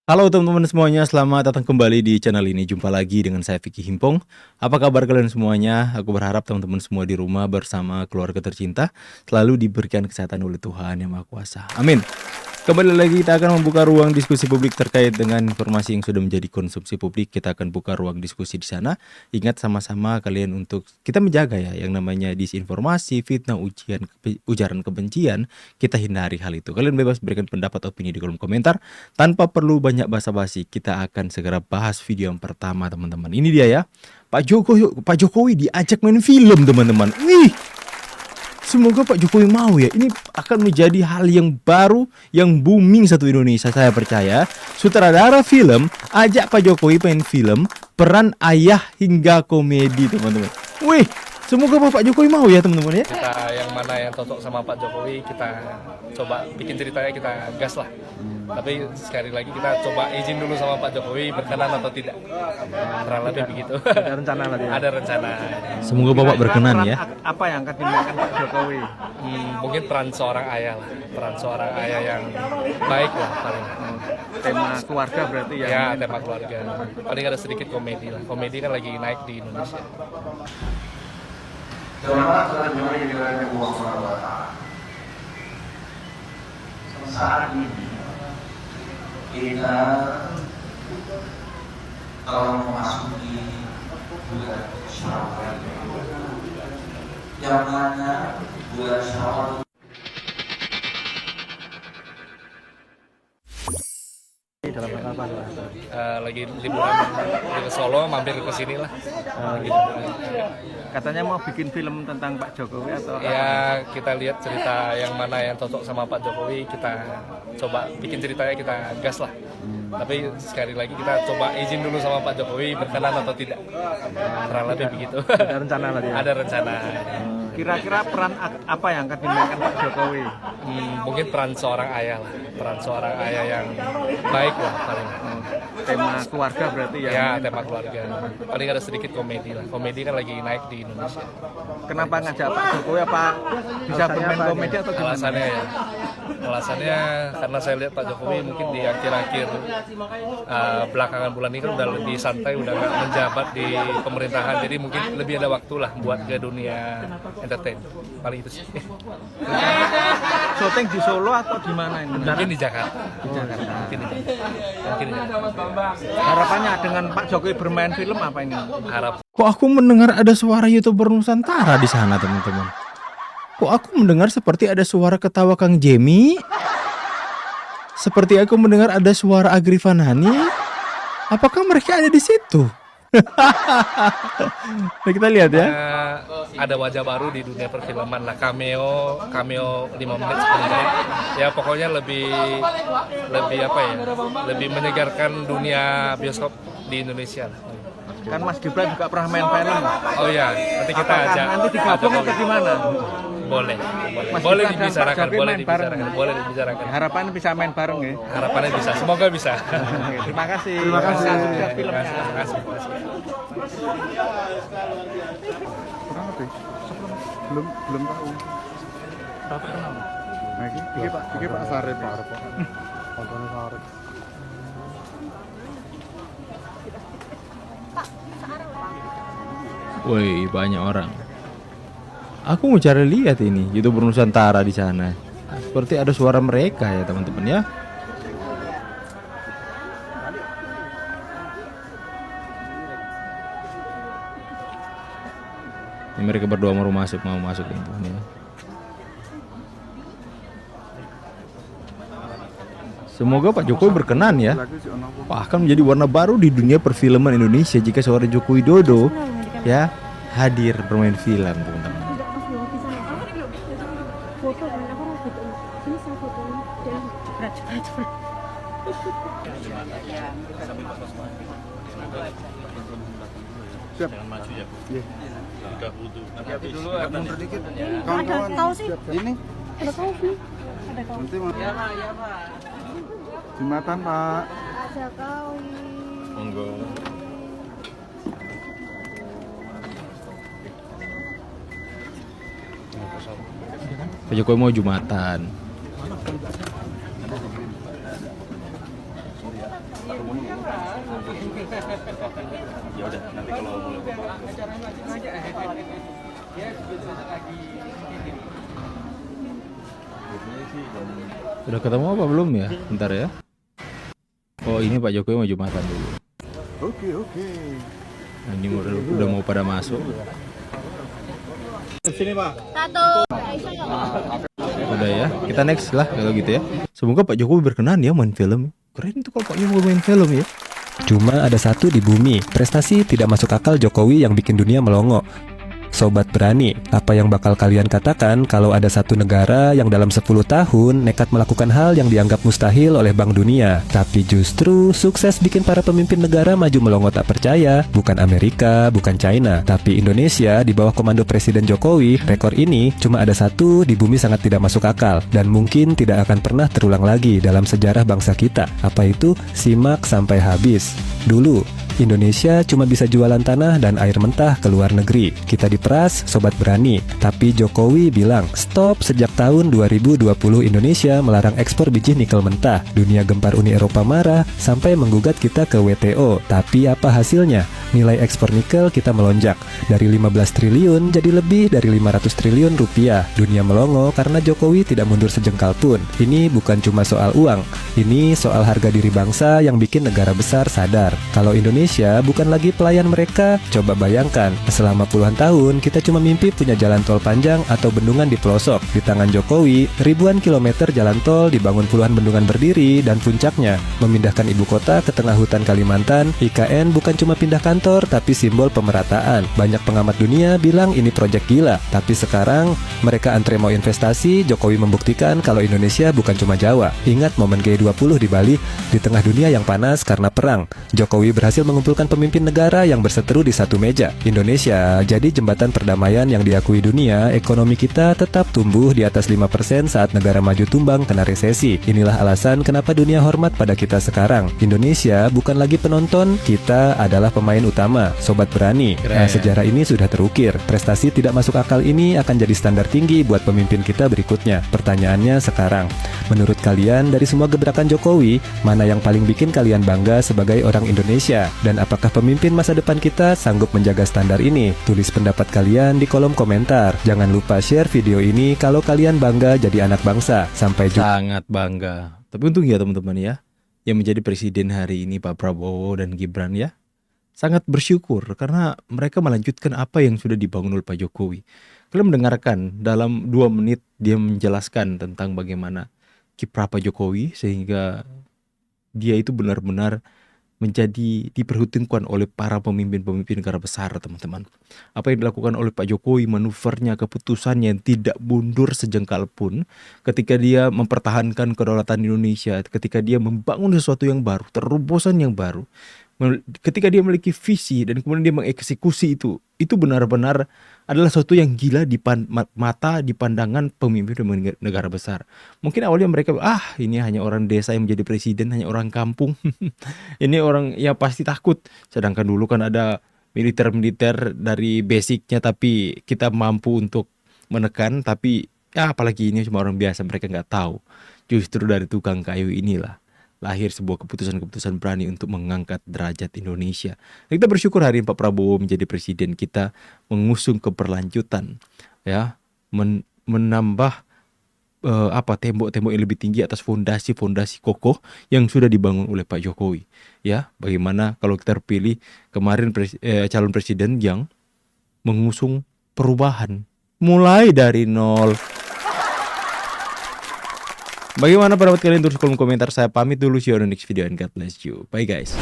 Halo teman-teman semuanya, selamat datang kembali di channel ini. Jumpa lagi dengan saya Vicky Himpong. Apa kabar kalian semuanya? Aku berharap teman-teman semua di rumah bersama keluarga tercinta selalu diberikan kesehatan oleh Tuhan Yang Maha Kuasa. Amin. Kembali lagi kita akan membuka ruang diskusi publik terkait dengan informasi yang sudah menjadi konsumsi publik. Kita akan buka ruang diskusi di sana. Ingat sama-sama kalian untuk kita menjaga ya yang namanya disinformasi, fitnah, ujaran kebencian. Kita hindari hal itu. Kalian bebas berikan pendapat opini di kolom komentar tanpa perlu banyak basa-basi. Kita akan segera bahas video yang pertama teman-teman. Ini dia ya. Pak Jokowi diajak main film teman-teman. Wih. Semoga Pak Jokowi mau ya. Ini akan menjadi hal yang baru, yang booming satu Indonesia, saya percaya. Sutradara film ajak Pak Jokowi main film peran ayah hingga komedi teman-teman. Wih, semoga Pak Jokowi mau ya teman-teman ya. Kita yang mana yang cocok sama Pak Jokowi, kita coba bikin ceritanya, kita gas lah. Tapi sekali lagi kita coba izin dulu sama Pak Jokowi berkenan atau tidak. Kurang lebih begitu. Ada rencana lagi. Ada rencana. Semoga Bapak berkenan ya. Apa yang akan dimainkan Pak Jokowi? Mungkin peran seorang ayah lah. Peran seorang ayah yang baik lah paling. Tema keluarga berarti ya? Ya, tema keluarga. Paling ada sedikit komedi lah. Komedi kan lagi naik di Indonesia. Saat ini kita telah memasuki bulan Syawal, yang mana bulan Syawal Dalam rangka apa? Lagi liburan di Solo, mampir ke sini lah. Katanya mau bikin film tentang Pak Jokowi atau Ya, kita lihat cerita yang mana yang cocok sama Pak Jokowi, kita coba bikin ceritanya, kita gas lah. Tapi sekali lagi kita coba izin dulu sama Pak Jokowi berkenan atau tidak. Kurang lebih begitu. Ada rencana lagi? Ada rencana. Kira-kira peran apa yang akan dimainkan Pak Jokowi? Mungkin peran seorang ayah lah. Peran seorang ayah yang baik lah paling. Tema keluarga berarti ya? Ya, tema keluarga. Paling ada sedikit komedi lah. Komedi kan lagi naik di Indonesia. Kenapa ngajak Pak Jokowi? Apa bisa bermain komedi atau gimana? Alasannya ya, alasannya karena saya lihat Pak Jokowi mungkin di akhir-akhir belakangan bulan ini kan udah lebih santai, udah nggak menjabat di pemerintahan, jadi mungkin lebih ada waktu lah buat ke dunia entertain. Paling itu sih. Syuting di Solo atau di mana ini? Mungkin di Jakarta. Di Jakarta. Mungkin di Jakarta. Mungkin di Jakarta. Harapannya dengan Pak Jokowi bermain film apa ini? Harap Kok aku mendengar ada suara YouTuber Nusantara di sana teman-teman? Kok aku mendengar seperti ada suara ketawa Kang Jemi? Seperti aku mendengar ada suara Agri Fanani. Apakah mereka ada di situ? Nah, kita lihat ya. ada wajah baru di dunia perfilman lah, cameo 5 menit 10 menit. Ya pokoknya lebih apa ya? Lebih menyegarkan dunia bioskop di Indonesia lah. Kan Mas Gibran juga pernah main film. Oh ya, nanti kita Apakah ajak. nanti digabung atau gimana? Boleh. Mas Boleh Gibran dan Pak dibicarakan, Jokowi boleh main bareng. dibicarakan, boleh dibicarakan. Harapannya bisa main bareng ya. Harapannya bisa, semoga bisa. Oke, terima kasih. Terima kasih. Sukses filmnya. Terima kasih. Kurang lebih belum tahu. Nah, iki Pak Sarip Pak. Kontone Sarip. Woi, banyak orang. Aku mau cari lihat ini YouTuber Nusantara di sana. Seperti ada suara mereka ya teman-teman ya. Ini mereka berdua mau masuk ini teman ya. Semoga Pak Jokowi berkenan ya. Wah, akan menjadi warna baru di dunia perfilman Indonesia jika seorang Joko Widodo ya hadir bermain film teman-teman. Siap. Jangan maju ya. Iya. Udah butuh. Hati dulu mundur dikit. Ada Kawan-kawan. tahu sih? Ini Ada tahu sih? Ada tahu. nanti mau. Jumatan Pak. Ada tahu. Monggo. Pak Jokowi mau Jumatan. Ya udah, nanti kalau boleh. Udah ketemu apa belum ya? Bentar ya. Oh ini Pak Jokowi mau Jumatan dulu. Oke. Nah, ini udah mau pada masuk. Satu. Udah ya, kita next lah kalau gitu ya. Semoga Pak Jokowi berkenan ya main film. Keren tuh kalau Pak Jokowi main film ya. Cuma ada satu di bumi, prestasi tidak masuk akal Jokowi yang bikin dunia melongo. Sobat Berani, apa yang bakal kalian katakan kalau ada satu negara yang dalam 10 tahun nekat melakukan hal yang dianggap mustahil oleh Bank Dunia, tapi justru sukses bikin para pemimpin negara maju melongo tak percaya? Bukan Amerika, bukan China, tapi Indonesia di bawah komando Presiden Jokowi. Rekor ini cuma ada satu di bumi, sangat tidak masuk akal dan mungkin tidak akan pernah terulang lagi dalam sejarah bangsa kita. Apa itu? Simak sampai habis. Dulu Indonesia cuma bisa jualan tanah dan air mentah ke luar negeri. Kita diperas, Sobat Berani. Tapi Jokowi bilang, stop sejak tahun 2020 Indonesia melarang ekspor biji nikel mentah. Dunia gempar, Uni Eropa marah, sampai menggugat kita ke WTO. Tapi apa hasilnya? Nilai ekspor nikel kita melonjak. Dari 15 triliun jadi lebih dari 500 triliun rupiah. Dunia melongo karena Jokowi tidak mundur sejengkal pun. Ini bukan cuma soal uang. Ini soal harga diri bangsa yang bikin negara besar sadar kalau Indonesia bukan lagi pelayan mereka. Coba bayangkan, selama puluhan tahun kita cuma mimpi punya jalan tol panjang atau bendungan di pelosok. Di tangan Jokowi, ribuan kilometer jalan tol dibangun, puluhan bendungan berdiri, dan puncaknya memindahkan ibu kota ke tengah hutan Kalimantan. IKN bukan cuma pindah kantor, tapi simbol pemerataan. Banyak pengamat dunia bilang ini proyek gila, tapi sekarang mereka antre mau investasi. Jokowi membuktikan kalau Indonesia bukan cuma Jawa. Ingat momen G20 di Bali, di tengah dunia yang panas karena perang, Jokowi berhasil mengumpulkan pemimpin negara yang berseteru di satu meja. Indonesia jadi jembatan perdamaian yang diakui dunia. Ekonomi kita tetap tumbuh di atas 5% saat negara maju tumbang kena resesi. Inilah alasan kenapa dunia hormat pada kita sekarang. Indonesia bukan lagi penonton, kita adalah pemain utama. Sobat Berani, sejarah ini sudah terukir. Prestasi tidak masuk akal ini akan jadi standar tinggi buat pemimpin kita berikutnya. Pertanyaannya sekarang, menurut kalian dari semua gebrakan Jokowi, mana yang paling bikin kalian bangga sebagai orang Indonesia? Dan apakah pemimpin masa depan kita sanggup menjaga standar ini? Tulis pendapat kalian di kolom komentar. Jangan lupa share video ini kalau kalian bangga jadi anak bangsa. Sampai jumpa. Sangat bangga. Tapi untung ya teman-teman ya, yang menjadi presiden hari ini Pak Prabowo dan Gibran ya. Sangat bersyukur karena mereka melanjutkan apa yang sudah dibangun oleh Pak Jokowi. Kalian mendengarkan dalam 2 menit dia menjelaskan tentang bagaimana kiprah Pak Jokowi sehingga dia itu benar-benar menjadi diperhitungkan oleh para pemimpin-pemimpin negara besar, teman-teman. Apa yang dilakukan oleh Pak Jokowi, manuvernya, keputusannya yang tidak mundur sejengkal pun ketika dia mempertahankan kedaulatan Indonesia, ketika dia membangun sesuatu yang baru, terobosan yang baru, ketika dia memiliki visi dan kemudian dia mengeksekusi itu benar-benar adalah sesuatu yang gila di mata, di pandangan pemimpin negara besar. Mungkin awalnya mereka, ini hanya orang desa yang menjadi presiden, hanya orang kampung. Ini orang yang pasti takut. Sedangkan dulu kan ada militer-militer dari basicnya, tapi kita mampu untuk menekan. Tapi ya apalagi ini cuma orang biasa, mereka nggak tahu. Justru dari tukang kayu inilah lahir sebuah keputusan-keputusan berani untuk mengangkat derajat Indonesia. Dan kita bersyukur hari ini Pak Prabowo menjadi presiden kita, mengusung keberlanjutan, ya, menambah tembok-tembok yang lebih tinggi atas fondasi-fondasi kokoh yang sudah dibangun oleh Pak Jokowi. Ya, bagaimana kalau kita terpilih kemarin calon presiden yang mengusung perubahan mulai dari nol. Bagaimana pendapat kalian? Tulis kolom komentar. Saya pamit dulu. See you on the next video and God bless you. Bye guys.